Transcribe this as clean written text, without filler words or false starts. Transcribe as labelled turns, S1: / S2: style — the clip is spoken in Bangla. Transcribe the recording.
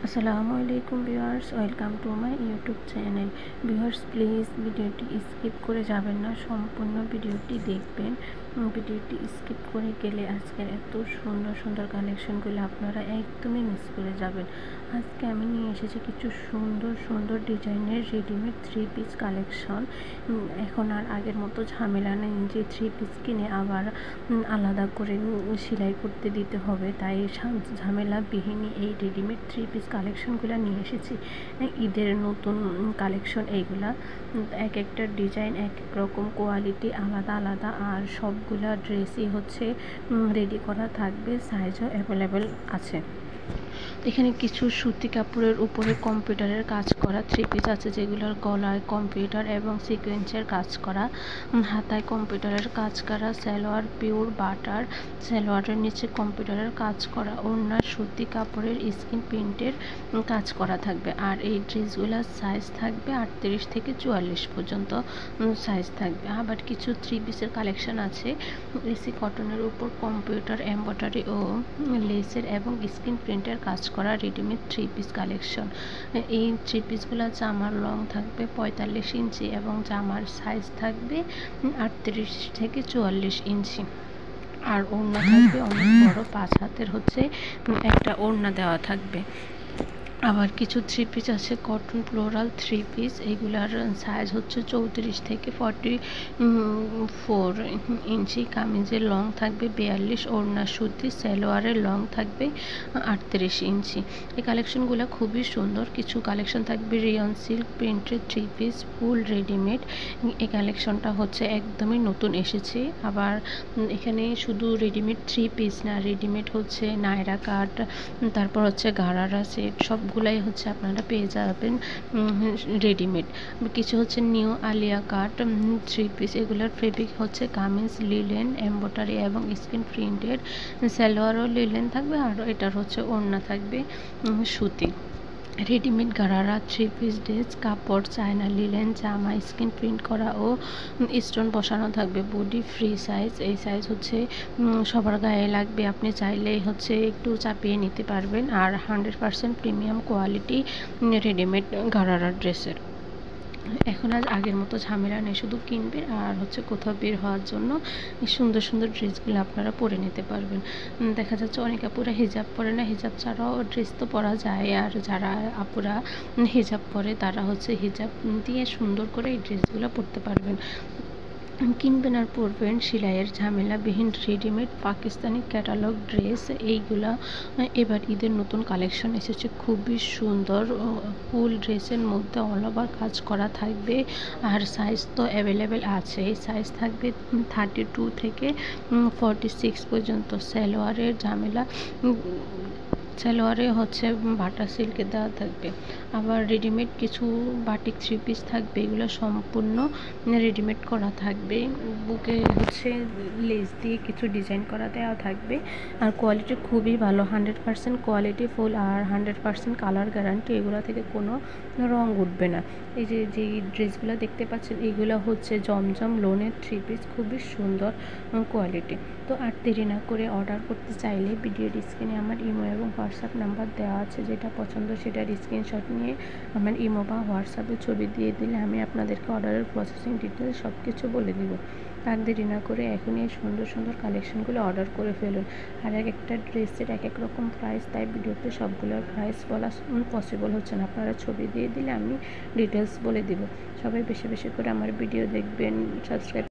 S1: আসসালামু আলাইকুম viewers, welcome to my YouTube channel. Viewers, please ভিডিওটি স্কিপ করে যাবেন না, সম্পূর্ণ ভিডিওটি দেখবেন। ভিডিওটি স্কিপ করে গেলে আজকের এত সুন্দর সুন্দর কালেকশনগুলো আপনারা একদমই মিস করে যাবেন। আজকে আমি নিয়ে এসেছি কিছু সুন্দর সুন্দর ডিজাইনের রেডিমেড 3 পিস কালেকশন। এখন আর আগের মতো ঝামেলা নেই যে 3 পিস কিনে আবার আলাদা করে সেলাই করতে দিতে হবে, তাই ঝামেলাবিহীন এই রেডিমেড 3 পিস কালেকশনগুলো নিয়ে এসেছি। ঈদের নতুন কালেকশন এইগুলা, এক একটা ডিজাইন এক এক রকম, কোয়ালিটি আলাদা আলাদা, আর সবগুলা ড্রেসই হচ্ছে রেডি করা থাকবে, সাইজও অ্যাভেলেবেল আছে। এখানে কিছু সুতি কাপড়ের উপরে কম্পিউটারের কাজ করা 3 পিস আছে, যেগুলোর গলায় কম্পিউটার এবং সিকোয়েন্সের কাজ করা, হাতায় কম্পিউটারের কাজ করা, সালোয়ার পিওর বাটার, সালোয়ারের নিচে কম্পিউটারের কাজ করা, ওড়নার সুতি কাপড়ের স্ক্রিন প্রিন্টের কাজ করা থাকবে। আর এই ড্রেসগুলোর সাইজ থাকবে 38 থেকে 44 পর্যন্ত সাইজ থাকবে। আবার কিছু 3 পিসের কালেকশন আছে এসি কটনের উপর কম্পিউটার এমব্রয়ডারি ও লেসের এবং স্ক্রিন প্রিন্টের কাজ করা রেডিমেড 3 পিস কালেকশন। এই 3 পিসগুলো জামার লং থাকবে 45 ইঞ্চি এবং জামার সাইজ থাকবে 38 থেকে 44 ইঞ্চি। আর ওড়না থাকবে অনেক বড়, 5 হাতের হচ্ছে একটা ওড়না দেওয়া থাকবে। আবার কিছু 3 পিস আছে কটন ফ্লোরাল 3 পিস, এইগুলার সাইজ হচ্ছে 34 থেকে 44 ইঞ্চি, কামিজের লং থাকবে 42, ওড়না সুতি, সালোয়ারের লং থাকবে 38 ইঞ্চি। এই কালেকশনগুলো খুবই সুন্দর। কিছু কালেকশন থাকবে রিয়ন সিল্ক প্রিন্টের 3 পিস ফুল রেডিমেড, এই কালেকশনটা হচ্ছে একদমই নতুন এসেছে। আবার এখানে শুধু রেডিমেড 3 পিস না, রেডিমেড হচ্ছে নায়রা কাট, তারপর হচ্ছে গারারা সেট, সবগুলাই হচ্ছে আপনারা পেয়ে যাবেন রেডিমেড। কিছু হচ্ছে নিউ আলিয়া কাট 3 পিস, এগুলোর ফেব্রিক হচ্ছে কামিজ, লিলেন, এমব্রয়ডারি এবং স্ক্রিন প্রিন্টেড, সালোয়ারও লিলেন থাকবে, আর এটার হচ্ছে ওড়না থাকবে সুতি। রেডিমেড গারারা 3 পিস ড্রেস, কাপড় চায়না লিলেন, জামা স্ক্রিন প্রিন্ট করা ও স্টোন বসানো থাকবে, বডি ফ্রি সাইজ। এই সাইজ হচ্ছে সবার গায়ে লাগবে, আপনি চাইলেই হচ্ছে একটু চাপিয়ে নিতে পারবেন। আর 100% প্রিমিয়াম কোয়ালিটি রেডিমেড গারারা ড্রেসের। এখন আর আগের মতো ঝামেলা নেই, শুধু কিনবেন আর হচ্ছে কোথাও বের হওয়ার জন্য সুন্দর সুন্দর ড্রেসগুলো আপনারা পরে নিতে পারবেন। দেখা যাচ্ছে অনেক আপুরা হিজাব পরে না, হিজাব ছাড়াও ড্রেস তো পরা যায়, আর যারা আপুরা হিজাব পরে তারা হচ্ছে হিজাব দিয়ে সুন্দর করে এই ড্রেসগুলো পরতে পারবেন। কিনবেন আর পরবেন সেলাইয়ের ঝামেলাবিহীন রেডিমেড পাকিস্তানি ক্যাটালগ ড্রেস। এইগুলা এবার ঈদের নতুন কালেকশন এসেছে, খুবই সুন্দর। ফুল ড্রেসের মধ্যে অল ওভার কাজ করা থাকবে, আর সাইজ তো অ্যাভেলেবেল আছে। সাইজ থাকবে 32 থেকে 46 পর্যন্ত। সালোয়ারের সালোয়ারে হচ্ছে বাটা সিল্কে দেওয়া থাকবে। আবার রেডিমেড কিছু বাটিক 3 পিস থাকবে, এগুলো সম্পূর্ণ রেডিমেড করা থাকবে, বুকে হচ্ছে লেস দিয়ে কিছু ডিজাইন করা দেওয়া থাকবে। আর কোয়ালিটি খুবই ভালো, 100% কোয়ালিটি ফুল, আর 100% কালার গ্যারান্টি, এগুলো থেকে কোনো রং উঠবে না। এই যে ড্রেসগুলো দেখতে পাচ্ছেন, এইগুলো হচ্ছে জমজম লোনের 3 পিস, খুবই সুন্দর কোয়ালিটি। তো আর দেরি না করে অর্ডার করতে চাইলে ভিডিওর স্ক্রিনে আমার ইমো এবং হোয়াটসঅ্যাপ নাম্বার দেওয়া আছে, যেটা পছন্দ সেটার স্ক্রিনশট নিয়ে আমার ইমো বা হোয়াটসঅ্যাপে ছবি দিয়ে দিলে আমি আপনাদেরকে অর্ডারের প্রসেসিং ডিটেলস সব কিছু বলে দিব। আর দেরি না করে এখনই এই সুন্দর সুন্দর কালেকশনগুলো অর্ডার করে ফেলুন। আর এক একটা ড্রেসের এক এক রকম প্রাইস, তাই ভিডিওতে সবগুলোর প্রাইস বলা পসিবল হচ্ছে না, আপনারা ছবি দিয়ে দিলে আমি ডিটেলস বলে দিব। সবাই বেশি বেশি করে আমার ভিডিও দেখবেন, সাবস্ক্রাইব